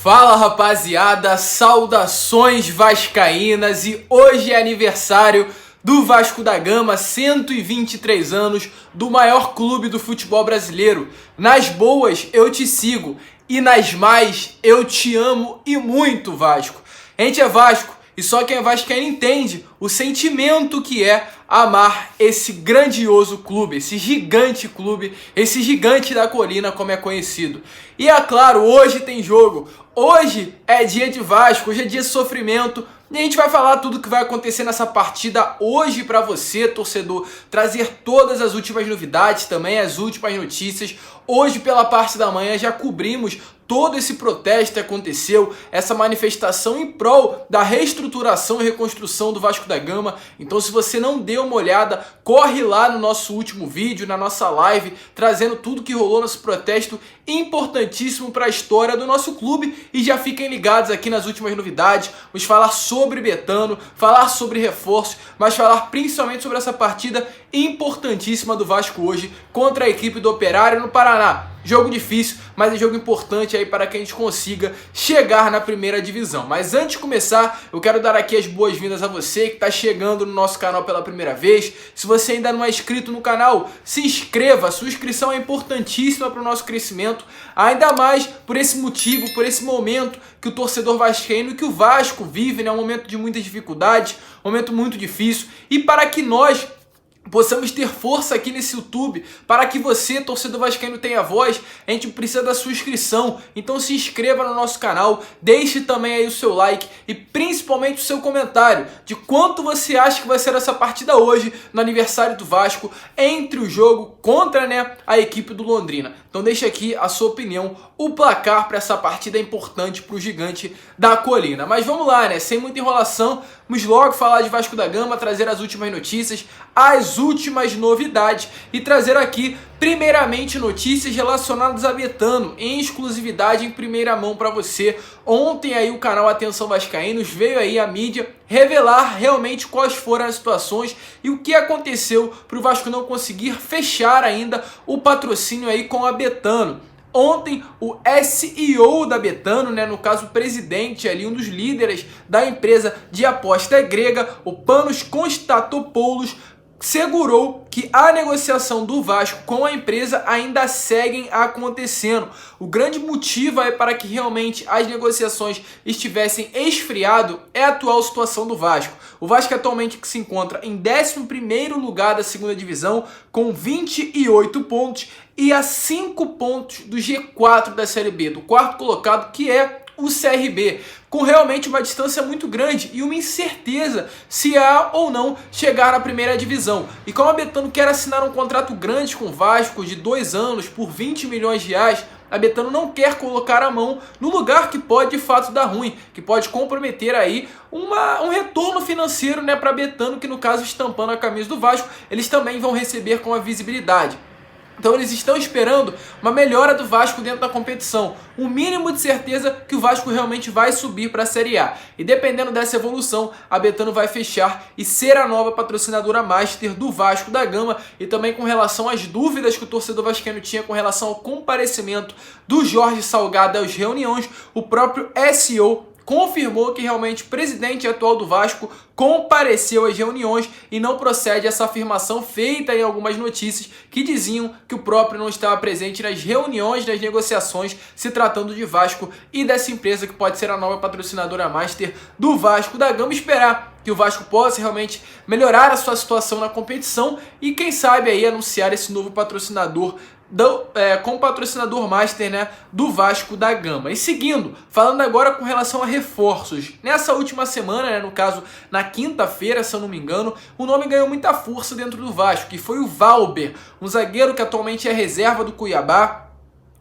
Fala rapaziada, saudações vascaínas e hoje é aniversário do Vasco da Gama, 123 anos, do maior clube do futebol brasileiro. Nas boas eu te sigo e nas mais eu te amo e muito, Vasco. A gente é Vasco e só quem é vascaíno entende o sentimento que é amar esse grandioso clube, esse gigante da colina como é conhecido. E é claro, hoje tem jogo, hoje é dia de Vasco, hoje é dia de sofrimento. E a gente vai falar tudo o que vai acontecer nessa partida hoje para você, torcedor, trazer todas as últimas novidades, também as últimas notícias. Hoje, pela parte da manhã, já cobrimos todo esse protesto que aconteceu, essa manifestação em prol da reestruturação e reconstrução do Vasco da Gama. Então, se você não deu uma olhada, corre lá no nosso último vídeo, na nossa live, trazendo tudo que rolou nesse protesto importantíssimo para a história do nosso clube. E já fiquem ligados aqui nas últimas novidades. Vamos falar sobre Betano, falar sobre reforços, mas falar principalmente sobre essa partida importantíssima do Vasco hoje contra a equipe do Operário no Paraná. Jogo difícil, mas é jogo importante aí para que a gente consiga chegar na primeira divisão. Mas antes de começar, eu quero dar aqui as boas-vindas a você que está chegando no nosso canal pela primeira vez. Se você ainda não é inscrito no canal, se inscreva, a sua inscrição é importantíssima para o nosso crescimento. Ainda mais por esse motivo, por esse momento que o torcedor vascaíno e que o Vasco vive, né? Um momento de muitas dificuldades, um momento muito difícil. E para que nós possamos ter força aqui nesse YouTube, para que você, torcedor vascaíno, tenha voz, a gente precisa da sua inscrição. Então se inscreva no nosso canal, deixe também aí o seu like e principalmente o seu comentário de quanto você acha que vai ser essa partida hoje, no aniversário do Vasco, entre o jogo contra, a equipe do Londrina. Então deixa aqui a sua opinião, o placar para essa partida é importante para o gigante da colina. Mas vamos lá, sem muita enrolação, vamos logo falar de Vasco da Gama, trazer as últimas notícias, as últimas novidades e trazer aqui primeiramente notícias relacionadas a Betano, em exclusividade em primeira mão para você. Ontem aí o canal Atenção Vascaínos veio aí a mídia revelar realmente quais foram as situações e o que aconteceu para o Vasco não conseguir fechar ainda o patrocínio aí com a Betano. Ontem, o CEO da Betano, no caso o presidente ali, um dos líderes da empresa de aposta grega, o Panos Konstantopoulos, segurou que a negociação do Vasco com a empresa ainda seguem acontecendo. O grande motivo aí para que realmente as negociações estivessem esfriado é a atual situação do Vasco. O Vasco atualmente que se encontra em 11º lugar da segunda divisão com 28 pontos e a 5 pontos do G4 da Série B, do quarto colocado que é o CRB, com realmente uma distância muito grande e uma incerteza se há ou não chegar na primeira divisão. E como a Betano quer assinar um contrato grande com o Vasco de 2 anos por 20 milhões de reais, a Betano não quer colocar a mão no lugar que pode de fato dar ruim, que pode comprometer aí um retorno financeiro para a Betano, que no caso estampando a camisa do Vasco, eles também vão receber com a visibilidade. Então eles estão esperando uma melhora do Vasco dentro da competição. O mínimo de certeza que o Vasco realmente vai subir para a Série A. E dependendo dessa evolução, a Betano vai fechar e ser a nova patrocinadora master do Vasco da Gama. E também com relação às dúvidas que o torcedor vascaíno tinha com relação ao comparecimento do Jorge Salgado às reuniões, o próprio CEO confirmou que realmente o presidente atual do Vasco compareceu às reuniões e não procede essa afirmação feita em algumas notícias que diziam que o próprio não estava presente nas reuniões das negociações se tratando de Vasco e dessa empresa que pode ser a nova patrocinadora master do Vasco da Gama. Esperar que o Vasco possa realmente melhorar a sua situação na competição e quem sabe aí anunciar esse novo patrocinador como patrocinador master do Vasco da Gama. E seguindo, falando agora com relação a reforços. Nessa última semana, no caso na quinta-feira, se eu não me engano, o nome ganhou muita força dentro do Vasco, que foi o Valber, um zagueiro que atualmente é reserva do Cuiabá,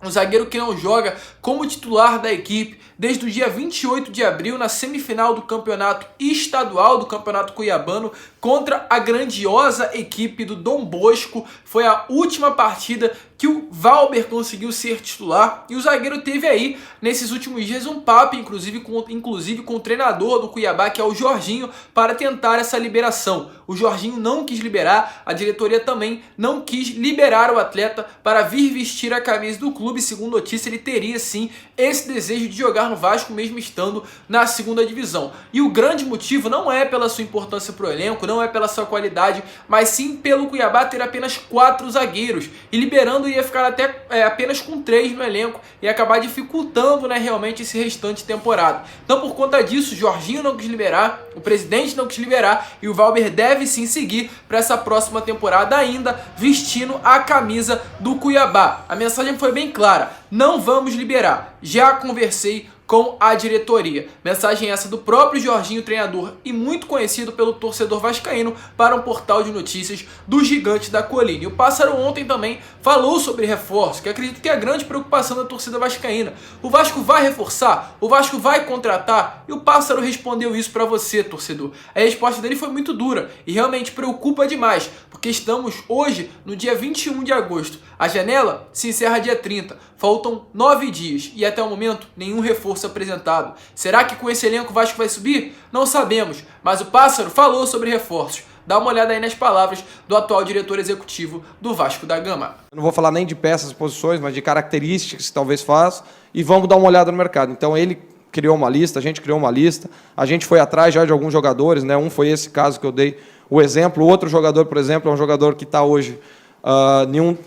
um zagueiro que não joga como titular da equipe desde o dia 28 de abril na semifinal do campeonato estadual, do campeonato cuiabano, contra a grandiosa equipe do Dom Bosco. Foi a última partida que o Valber conseguiu ser titular e o zagueiro teve aí, nesses últimos dias, um papo, inclusive com o treinador do Cuiabá, que é o Jorginho, para tentar essa liberação. O Jorginho não quis liberar, a diretoria também não quis liberar o atleta para vir vestir a camisa do clube. Segundo notícia, ele teria sim esse desejo de jogar no Vasco, mesmo estando na segunda divisão. E o grande motivo não é pela sua importância para o elenco, não é pela sua qualidade, mas sim pelo Cuiabá ter apenas 4 zagueiros, e liberando ia ficar até apenas com 3 no elenco e acabar dificultando, né, realmente esse restante temporada. Então, por conta disso, o Jorginho não quis liberar, o presidente não quis liberar, e o Valber deve sim seguir para essa próxima temporada ainda vestindo a camisa do Cuiabá. A mensagem foi bem clara: não vamos liberar, já conversei com a diretoria. Mensagem essa do próprio Jorginho, treinador e muito conhecido pelo torcedor vascaíno, para um portal de notícias do Gigante da Colina. E o Pássaro ontem também falou sobre reforço, que acredito que é a grande preocupação da torcida vascaína. O Vasco vai reforçar? O Vasco vai contratar? E o Pássaro respondeu isso para você, torcedor. A resposta dele foi muito dura e realmente preocupa demais, porque estamos hoje no dia 21 de agosto. A janela se encerra dia 30. Faltam 9 dias e até o momento nenhum reforço apresentado. Será que com esse elenco o Vasco vai subir? Não sabemos, mas o Pássaro falou sobre reforços. Dá uma olhada aí nas palavras do atual diretor executivo do Vasco da Gama. Eu não vou falar nem de peças, posições, mas de características que talvez faça, e vamos dar uma olhada no mercado. Então ele criou uma lista, a gente criou uma lista, a gente foi atrás já de alguns jogadores, né? Um foi esse caso que eu dei o exemplo, o outro jogador, por exemplo, é um jogador que está hoje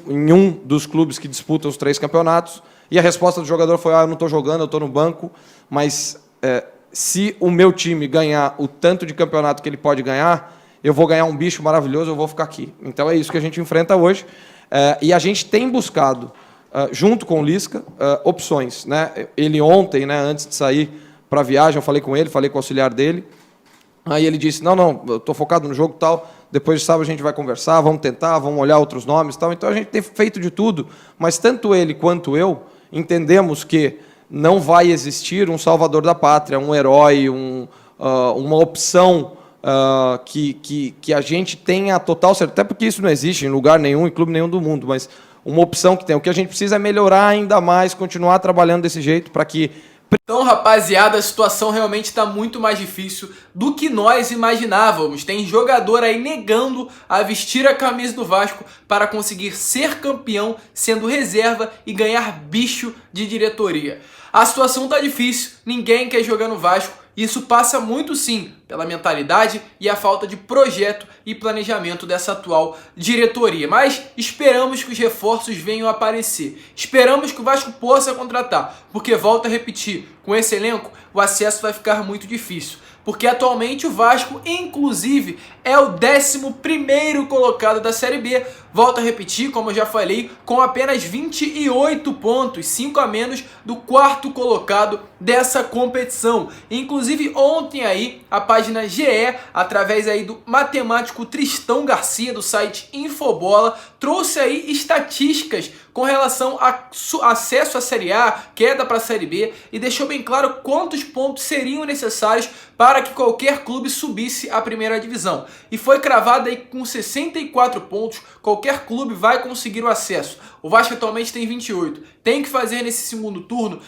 em um dos clubes que disputam os 3 campeonatos, e a resposta do jogador foi: eu não estou jogando, eu estou no banco, mas se o meu time ganhar o tanto de campeonato que ele pode ganhar, eu vou ganhar um bicho maravilhoso, eu vou ficar aqui. Então é isso que a gente enfrenta hoje, e a gente tem buscado, junto com o Lisca, opções, né? Ele ontem, né, antes de sair para a viagem, eu falei com ele, falei com o auxiliar dele, aí ele disse: não, eu estou focado no jogo e tal, depois de sábado a gente vai conversar, vamos tentar, vamos olhar outros nomes e tal. Então a gente tem feito de tudo, mas tanto ele quanto eu entendemos que não vai existir um salvador da pátria, um herói, uma opção que a gente tenha total certeza, até porque isso não existe em lugar nenhum, em clube nenhum do mundo, mas uma opção que tem. O que a gente precisa é melhorar ainda mais, continuar trabalhando desse jeito para que... Então, rapaziada, a situação realmente está muito mais difícil do que nós imaginávamos. Tem jogador aí negando a vestir a camisa do Vasco para conseguir ser campeão, sendo reserva e ganhar bicho de diretoria. A situação está difícil, ninguém quer jogar no Vasco. Isso passa muito sim pela mentalidade e a falta de projeto e planejamento dessa atual diretoria. Mas esperamos que os reforços venham a aparecer. Esperamos que o Vasco possa contratar, porque, volto a repetir, com esse elenco o acesso vai ficar muito difícil. Porque atualmente o Vasco, inclusive, é o 11º colocado da Série B. Volto a repetir, como eu já falei, com apenas 28 pontos, 5 a menos do 4º colocado dessa competição. Inclusive ontem aí, a página GE, através aí do matemático Tristão Garcia, do site Infobola, trouxe aí estatísticas com relação a acesso à Série A, queda para a Série B, e deixou bem claro quantos pontos seriam necessários para que qualquer clube subisse à primeira divisão. E foi cravado aí com 64 pontos, qualquer clube vai conseguir o acesso. O Vasco atualmente tem 28. Tem que fazer nesse segundo turno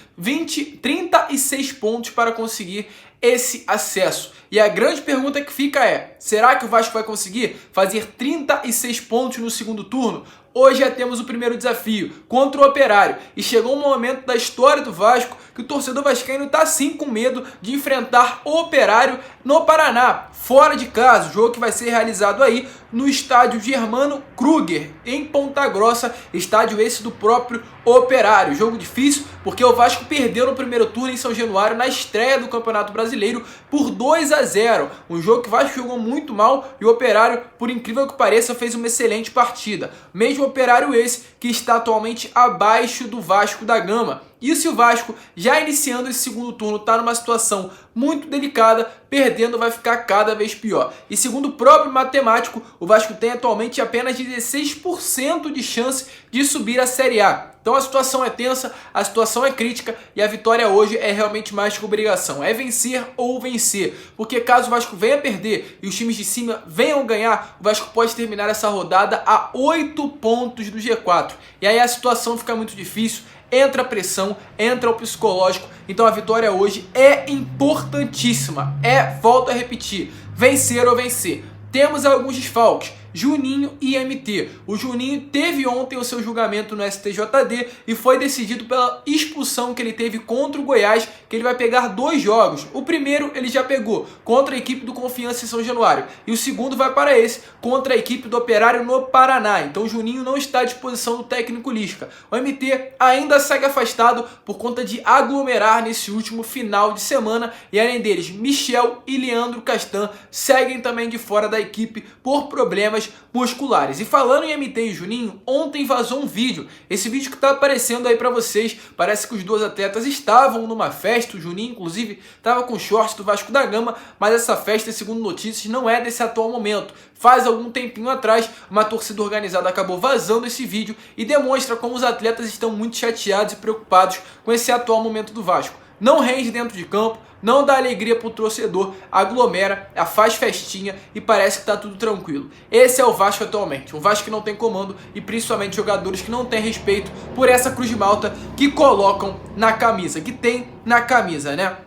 36 pontos para conseguir esse acesso. E a grande pergunta que fica é: será que o Vasco vai conseguir fazer 36 pontos no segundo turno? Hoje já temos o primeiro desafio contra o Operário, e chegou um momento da história do Vasco que o torcedor vascaíno está sim com medo de enfrentar o Operário no Paraná, fora de casa. O jogo que vai ser realizado aí no estádio Germano Kruger, em Ponta Grossa, estádio esse do próprio Operário. Jogo difícil porque o Vasco perdeu no primeiro turno em São Januário, na estreia do Campeonato Brasileiro, por 2 a 0. Um jogo que o Vasco jogou muito mal e o Operário, por incrível que pareça, fez uma excelente partida. Mesmo Operário esse que está atualmente abaixo do Vasco da Gama. E se o Vasco, já iniciando esse segundo turno, está numa situação muito delicada, perdendo vai ficar cada vez pior. E segundo o próprio matemático, o Vasco tem atualmente apenas 16% de chance de subir à Série A. Então a situação é tensa, a situação é crítica e a vitória hoje é realmente mais que obrigação. É vencer ou vencer, porque caso o Vasco venha perder e os times de cima venham ganhar, o Vasco pode terminar essa rodada a 8 pontos do G4. E aí a situação fica muito difícil. Entra a pressão, entra o psicológico, então a vitória hoje é importantíssima, volto a repetir, vencer ou vencer. Temos alguns desfalques, Juninho e MT. O Juninho teve ontem o seu julgamento no STJD e foi decidido pela expulsão que ele teve contra o Goiás, que ele vai pegar 2 jogos. O primeiro ele já pegou contra a equipe do Confiança em São Januário e o segundo vai para esse, contra a equipe do Operário no Paraná. Então o Juninho não está à disposição do técnico Lisca. O MT ainda segue afastado por conta de aglomerar nesse último final de semana e além deles, Michel e Leandro Castan seguem também de fora da equipe por problemas musculares. E falando em MT e Juninho, ontem vazou um vídeo. Esse vídeo que está aparecendo aí para vocês, parece que os dois atletas estavam numa festa. O Juninho, inclusive, estava com shorts do Vasco da Gama, mas essa festa, segundo notícias, não é desse atual momento. Faz algum tempinho atrás, uma torcida organizada acabou vazando esse vídeo e demonstra como os atletas estão muito chateados e preocupados com esse atual momento do Vasco. Não rende dentro de campo, não dá alegria pro torcedor, aglomera, faz festinha e parece que tá tudo tranquilo. Esse é o Vasco atualmente, um Vasco que não tem comando e principalmente jogadores que não têm respeito por essa cruz de malta que colocam na camisa, que tem na camisa, né?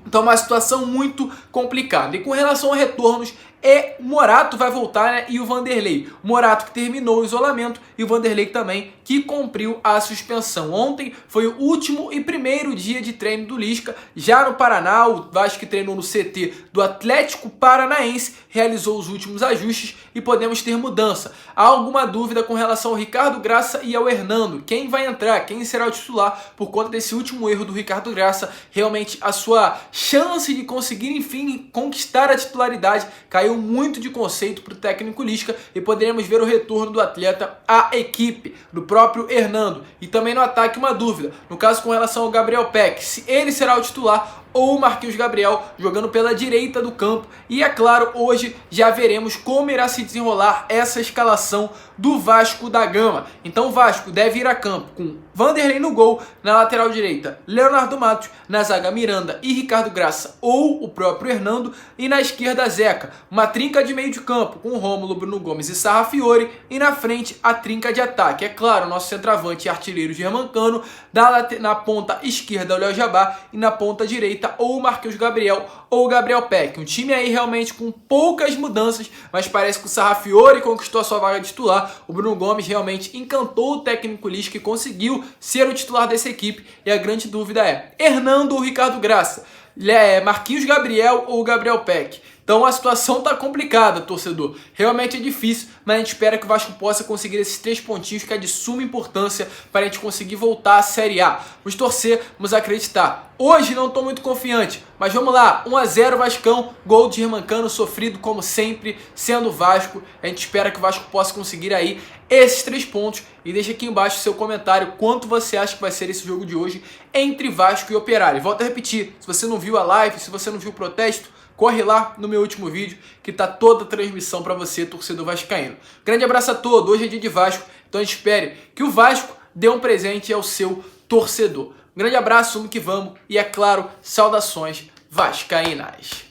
Então uma situação muito complicada. E com relação a retornos, Morato vai voltar, né? E o Vanderlei. O Morato que terminou o isolamento e o Vanderlei também que cumpriu a suspensão. Ontem foi o último e primeiro dia de treino do Lisca, já no Paraná. O Vasco que treinou no CT do Atlético Paranaense realizou os últimos ajustes e podemos ter mudança. Há alguma dúvida com relação ao Ricardo Graça e ao Hernando? Quem vai entrar? Quem será o titular? Por conta desse último erro do Ricardo Graça, realmente a sua chance de conseguir, enfim, conquistar a titularidade caiu muito de conceito para o técnico Lisca e poderemos ver o retorno do atleta à equipe, do próprio Hernando. E também no ataque uma dúvida, no caso com relação ao Gabriel Peck, se ele será o titular ou o Marquinhos Gabriel jogando pela direita do campo. E é claro, hoje já veremos como irá se desenrolar essa escalação do Vasco da Gama. Então o Vasco deve ir a campo com Vanderlei no gol, na lateral direita Leonardo Matos, na zaga Miranda e Ricardo Graça ou o próprio Hernando e na esquerda Zeca. Uma trinca de meio de campo com Rômulo, Bruno Gomes e Sarrafiore e na frente a trinca de ataque. É claro, nosso centroavante e artilheiro Germancano, na ponta esquerda o Léo Jabá e na ponta direita ou o Marquinhos Gabriel ou o Gabriel Peck. Um time aí realmente com poucas mudanças, mas parece que o Sarrafiore conquistou a sua vaga de titular. O Bruno Gomes realmente encantou o técnico Lisca e conseguiu ser o titular dessa equipe. E a grande dúvida é Hernando ou Ricardo Graça? Marquinhos Gabriel ou Gabriel Peck? Então a situação tá complicada, torcedor. Realmente é difícil, mas a gente espera que o Vasco possa conseguir esses 3 pontinhos que é de suma importância para a gente conseguir voltar à Série A. Vamos torcer, vamos acreditar. Hoje não estou muito confiante, mas vamos lá. 1-0 Vascão, gol de Germancano sofrido como sempre, sendo o Vasco. A gente espera que o Vasco possa conseguir aí esses 3 pontos e deixa aqui embaixo o seu comentário quanto você acha que vai ser esse jogo de hoje entre Vasco e Operário. Volto a repetir, se você não viu a live, se você não viu o protesto, corre lá no meu último vídeo que tá toda a transmissão para você, torcedor vascaíno. Grande abraço a todos, hoje é dia de Vasco, então espere que o Vasco dê um presente ao seu torcedor. Um grande abraço, vamos que vamos e é claro, saudações vascaínas.